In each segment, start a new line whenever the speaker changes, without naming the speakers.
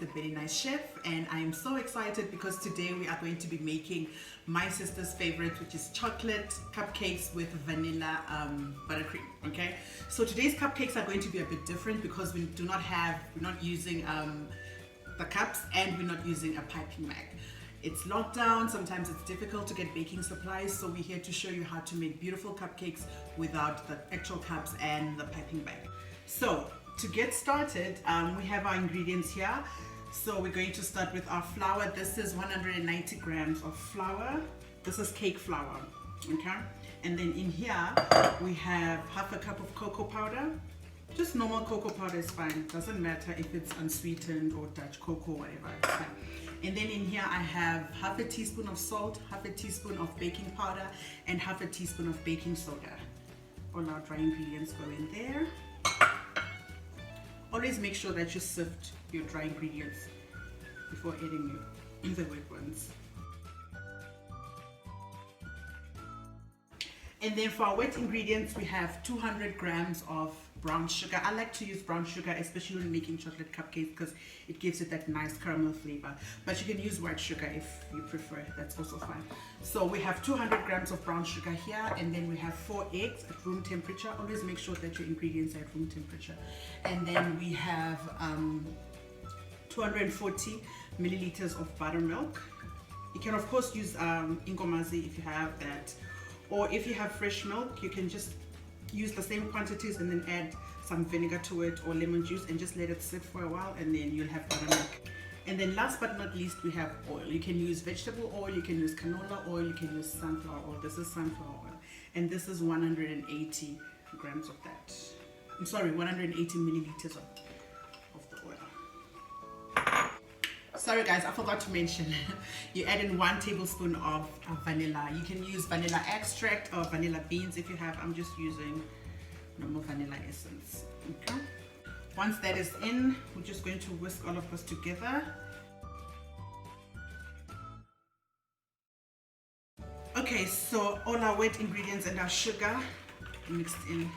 the Very Nice Chef, and I am so excited because today we are going to be making my sister's favorite, which is chocolate cupcakes with vanilla buttercream. Okay, so today's cupcakes are going to be a bit different because we're not using the cups, and we're not using a piping bag. It's lockdown, sometimes it's difficult to get baking supplies, so we're here to show you how to make beautiful cupcakes without the actual cups and the piping bag. So to get started, we have our ingredients here. So we're going to start with our flour. This is 190 grams of flour. This is cake flour, okay? And then in here, we have half a cup of cocoa powder. Just normal cocoa powder is fine. Doesn't matter if it's unsweetened or Dutch cocoa, whatever, it's fine. And then in here I have half a teaspoon of salt, half a teaspoon of baking powder, and half a teaspoon of baking soda. All our dry ingredients go in there. Always make sure that you sift your dry ingredients before adding the wet ones. And then for our wet ingredients, we have 200 grams of brown sugar. I like to use brown sugar, especially when making chocolate cupcakes, because it gives it that nice caramel flavor. But you can use white sugar if you prefer, that's also fine. So we have 200 grams of brown sugar here, and then we have 4 eggs at room temperature. Always make sure that your ingredients are at room temperature. And then we have 240 milliliters of buttermilk. You can of course use ingomazi if you have that, or if you have fresh milk, you can just use the same quantities and then add some vinegar to it or lemon juice and just let it sit for a while, and then you'll have buttermilk. And then last but not least, we have oil. You can use vegetable oil, you can use canola oil, you can use sunflower oil. This is sunflower oil, and this is 180 grams of that. I'm sorry, 180 milliliters of the oil. Sorry guys, I forgot to mention, you add in 1 tablespoon of vanilla. You can use vanilla extract or vanilla beans if you have. I'm just using normal vanilla essence. Okay. Once that is in, we're just going to whisk all of this together. Okay, so all our wet ingredients and our sugar mixed in.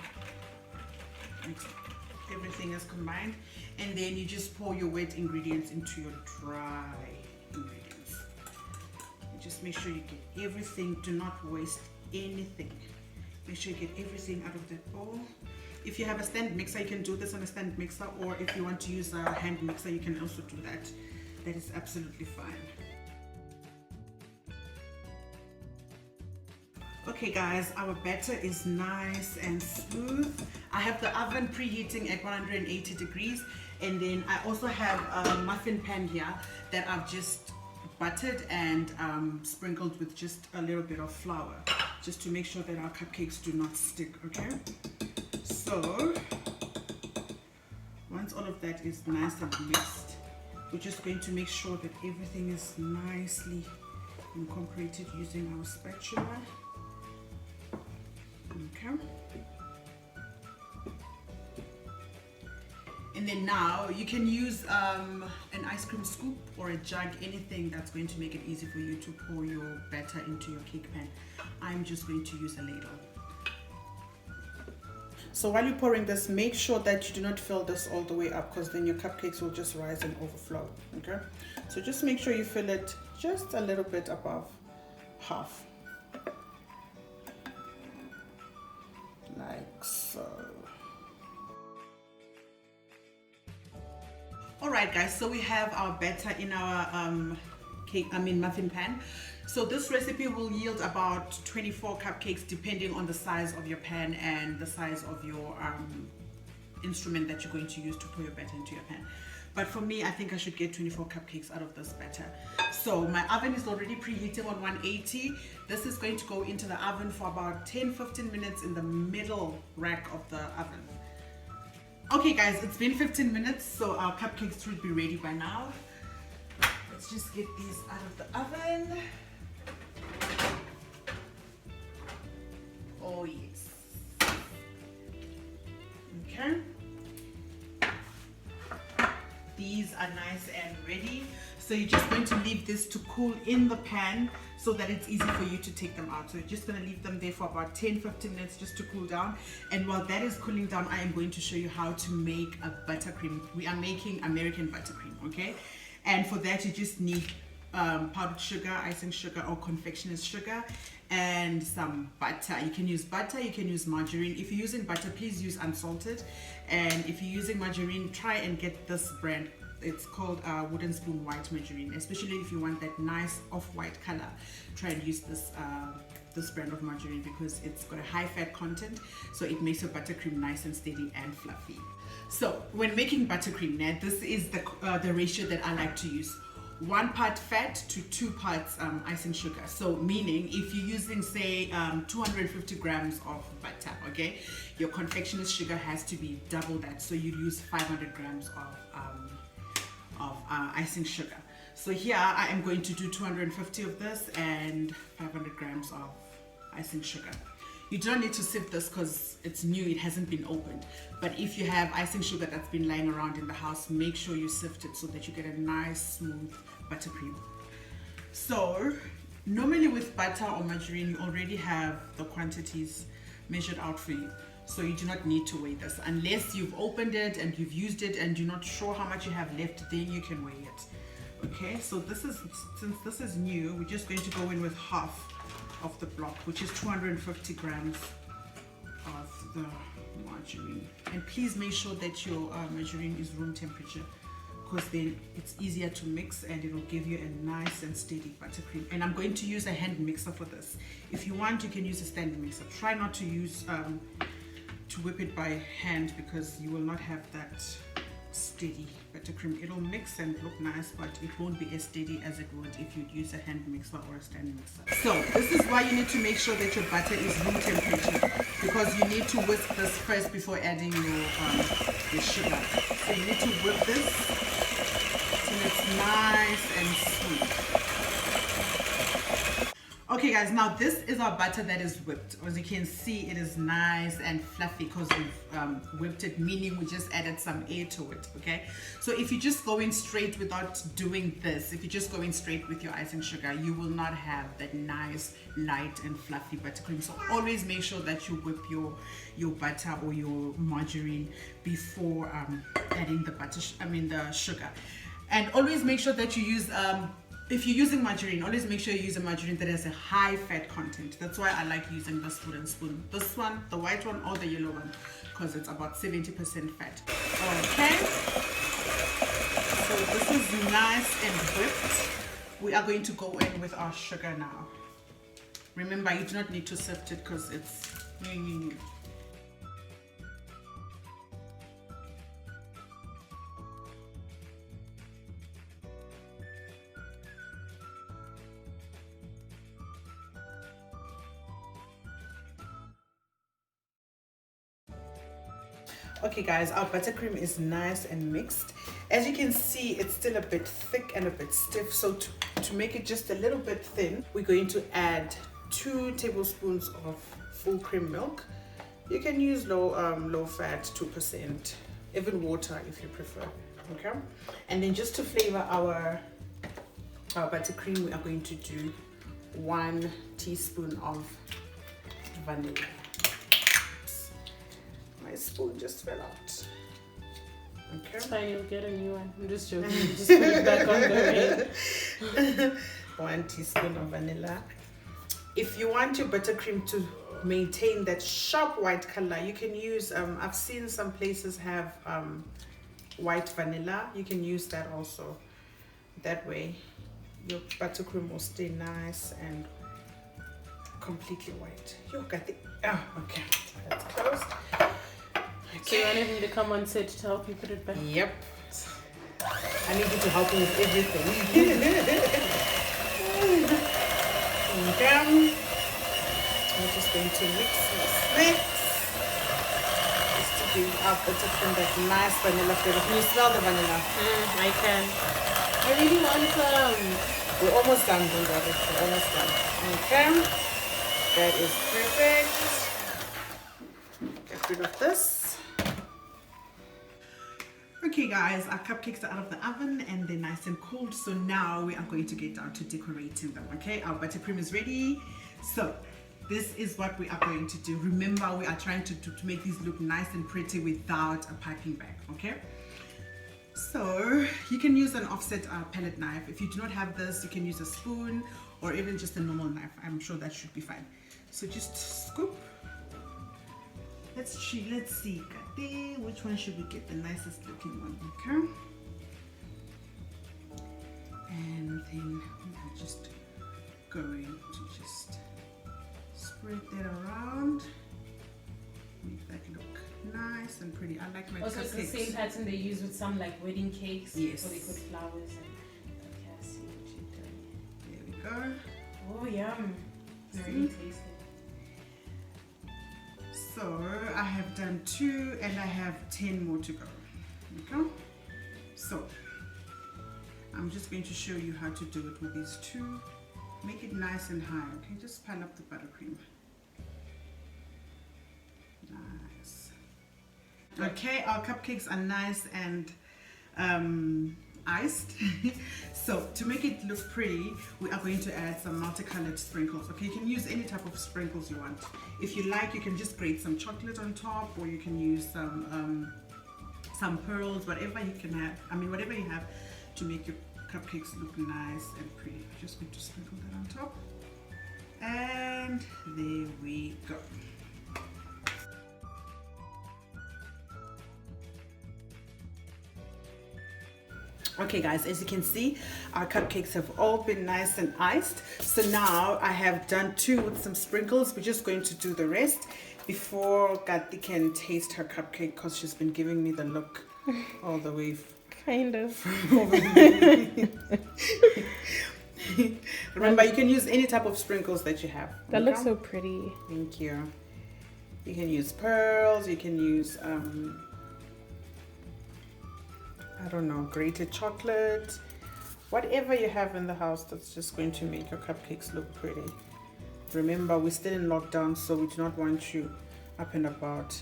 Everything is combined, and then you just pour your wet ingredients into your dry ingredients. You just make sure you get everything. Do not waste anything. Make sure you get everything out of that bowl. If you have a stand mixer, you can do this on a stand mixer, or if you want to use a hand mixer, you can also do that. That is absolutely fine. Okay guys, our batter is nice and smooth. I have the oven preheating at 180 degrees, and then I also have a muffin pan here that I've just buttered and sprinkled with just a little bit of flour, just to make sure that our cupcakes do not stick, okay? So once all of that is nice and mixed, we're just going to make sure that everything is nicely incorporated using our spatula. Okay. And then now you can use an ice cream scoop or a jug, anything that's going to make it easy for you to pour your batter into your cake pan. I'm just going to use a ladle. So while you're pouring this, make sure that you do not fill this all the way up, because then your cupcakes will just rise and overflow. Okay, so just make sure you fill it just a little bit above half, like so. All right guys, so we have our batter in our muffin pan. So this recipe will yield about 24 cupcakes depending on the size of your pan and the size of your instrument that you're going to use to pour your batter into your pan. But for me, I think I should get 24 cupcakes out of this batter. So my oven is already preheating on 180. This is going to go into the oven for about 10-15 minutes in the middle rack of the oven. Okay guys, it's been 15 minutes, so our cupcakes should be ready by now. Let's just get these out of the oven. Oh yes. Okay. these are nice and ready. So you're just going to leave this to cool in the pan so that it's easy for you to take them out. So you're just going to leave them there for about 10-15 minutes just to cool down. And while that is cooling down, I am going to show you how to make a buttercream. We are making American buttercream, okay? And for that you just need powdered sugar, icing sugar, or confectioner's sugar, and some butter. You can use butter, you can use margarine. If you're using butter, please use unsalted. And if you're using margarine, try and get this brand. It's called Wooden Spoon White Margarine. Especially if you want that nice off-white color, try and use this this brand of margarine because it's got a high fat content, so it makes your buttercream nice and steady and fluffy. So when making buttercream, now this is the ratio that I like to use: 1 part fat to 2 parts icing sugar. So meaning if you're using say 250 grams of butter, okay, your confectioner's sugar has to be double that. So you'd use 500 grams of icing sugar. So here I am going to do 250 of this and 500 grams of icing sugar. You don't need to sift this because it's new, it hasn't been opened. But if you have icing sugar that's been lying around in the house, make sure you sift it so that you get a nice smooth buttercream. So normally with butter or margarine, you already have the quantities measured out for you. So you do not need to weigh this unless you've opened it and you've used it and you're not sure how much you have left, then you can weigh it. Okay, so this is, since this is new, we're just going to go in with half of the block, which is 250 grams of the margarine. And please make sure that your margarine is room temperature, because then it's easier to mix and it will give you a nice and steady buttercream. And I'm going to use a hand mixer for this. If you want, you can use a stand mixer. Try not to use to whip it by hand because you will not have that steady buttercream. It'll mix and look nice, but it won't be as steady as it would if you'd use a hand mixer or a stand mixer. So this is why you need to make sure that your butter is room temperature, because you need to whisk this first before adding your sugar. So you need to whip this till it's nice and smooth. Okay guys, now this is our butter that is whipped. As you can see, it is nice and fluffy because we've whipped it, meaning we just added some air to it, okay? So if you're just going straight without doing this, if you're just going straight with your icing sugar, you will not have that nice, light and fluffy buttercream. So always make sure that you whip your butter or your margarine before adding the sugar. And always make sure that you use if you're using margarine, always make sure you use a margarine that has a high fat content. That's why I like using this wooden spoon. This one, the white one or the yellow one, because it's about 70% fat. Okay, so this is nice and whipped. We are going to go in with our sugar now. Remember, you do not need to sift it because it's new. Okay guys, our buttercream is nice and mixed. As you can see, it's still a bit thick and a bit stiff. So to make it just a little bit thin, we're going to add 2 tablespoons of full cream milk. You can use low fat, 2%, even water if you prefer. Okay, and then just to flavor our buttercream, we are going to do 1 teaspoon of vanilla. My spoon just fell out. Okay.
It's fine, you'll get a new one. I'm just joking. Just put it back on the ring.
1 teaspoon of vanilla. If you want your buttercream to maintain that sharp white color, you can use, I've seen some places have white vanilla. You can use that also. That way your buttercream will stay nice and completely white. You got it. Oh, okay. That's closed.
So you want him to come on set to help you put it back?
Yep. I need you to help me with everything. Okay. I'm just going to mix. Just to give our buttercream that nice vanilla flavor. Can you smell the vanilla?
I can. I really want some.
We're almost done, don't worry. We're almost done. Okay. That is perfect. Get rid of this. Okay guys, our cupcakes are out of the oven and they're nice and cold. So now we are going to get down to decorating them, okay? Our buttercream is ready. So this is what we are going to do. Remember, we are trying to make these look nice and pretty without a piping bag, okay? So you can use an offset palette knife. If you do not have this, you can use a spoon or even just a normal knife. I'm sure that should be fine. So just scoop. Let's see, Kate, which one should we get? The nicest looking one, okay? And then I'm just going to just spread that around. Make that look nice and pretty. I like my
also,
cupcakes.
it's the same pattern they use with some like wedding cakes.
Yes.
So they put flowers and okay, I see what you're
There
doing.
we go.
Oh, yum. Very tasty.
So I have done 2 and I have 10 more to go. Okay. So I'm just going to show you how to do it with these 2. Make it nice and high. Okay, just pile up the buttercream. Nice. Okay, our cupcakes are nice and iced. So to make it look pretty, we are going to add some multicolored sprinkles. Okay, you can use any type of sprinkles you want. If you like, you can just grate some chocolate on top, or you can use some pearls, whatever you can have. I mean, whatever you have to make your cupcakes look nice and pretty. Just going to sprinkle that on top, and there we go. Okay guys, as you can see, our cupcakes have all been nice and iced. So now I have done 2 with some sprinkles. We're just going to do the rest before Gatti can taste her cupcake, because she's been giving me the look all the way.
Kind of.
Remember, you can use any type of sprinkles that you have.
That looks so pretty.
Thank you. You can use pearls, you can use I don't know, grated chocolate, whatever you have in the house that's just going to make your cupcakes look pretty. Remember, we're still in lockdown, so we do not want you up and about.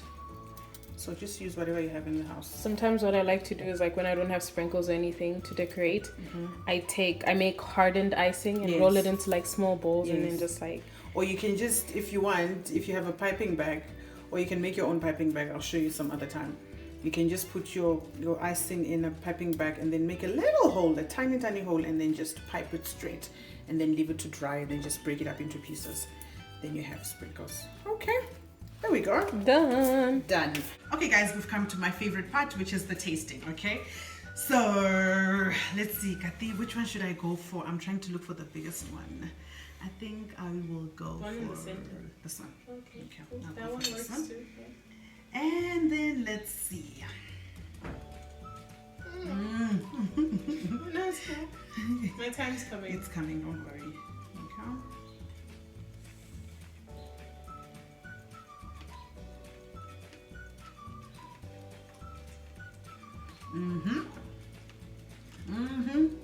So just use whatever you have in the house.
Sometimes what I like to do is, like, when I don't have sprinkles or anything to decorate, I make hardened icing and roll it into like small bowls and then just like.
Or you can just, if you want, if you have a piping bag, or you can make your own piping bag. I'll show you some other time. You can just put your icing in a piping bag and then make a little hole, a tiny hole, and then just pipe it straight and then leave it to dry and then just break it up into pieces. Then you have sprinkles. Okay, there we go.
Done.
Okay guys, we've come to my favorite part, which is the tasting, okay? So let's see, Kathy, which one should I go for? I'm trying to look for the biggest one. I think I will go for
in the center.
This one.
Okay.
I'll
That
go
one
for this
works
one.
too.
And then let's see.
No, it's cool. My time's coming.
It's coming, don't worry. Okay.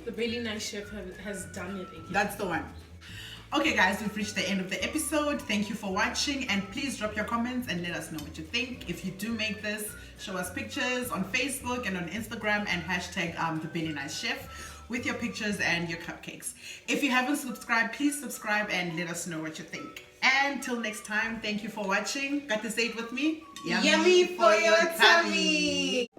The really nice chef has done it again.
That's the one. Okay guys, we've reached the end of the episode. Thank you for watching, and please drop your comments and let us know what you think. If you do make this, show us pictures on Facebook and on Instagram and hashtag the Really Nice Chef with your pictures and your cupcakes. If you haven't subscribed, please subscribe and let us know what you think. And till next time, thank you for watching. Got to say it with me.
Yummy for your tummy.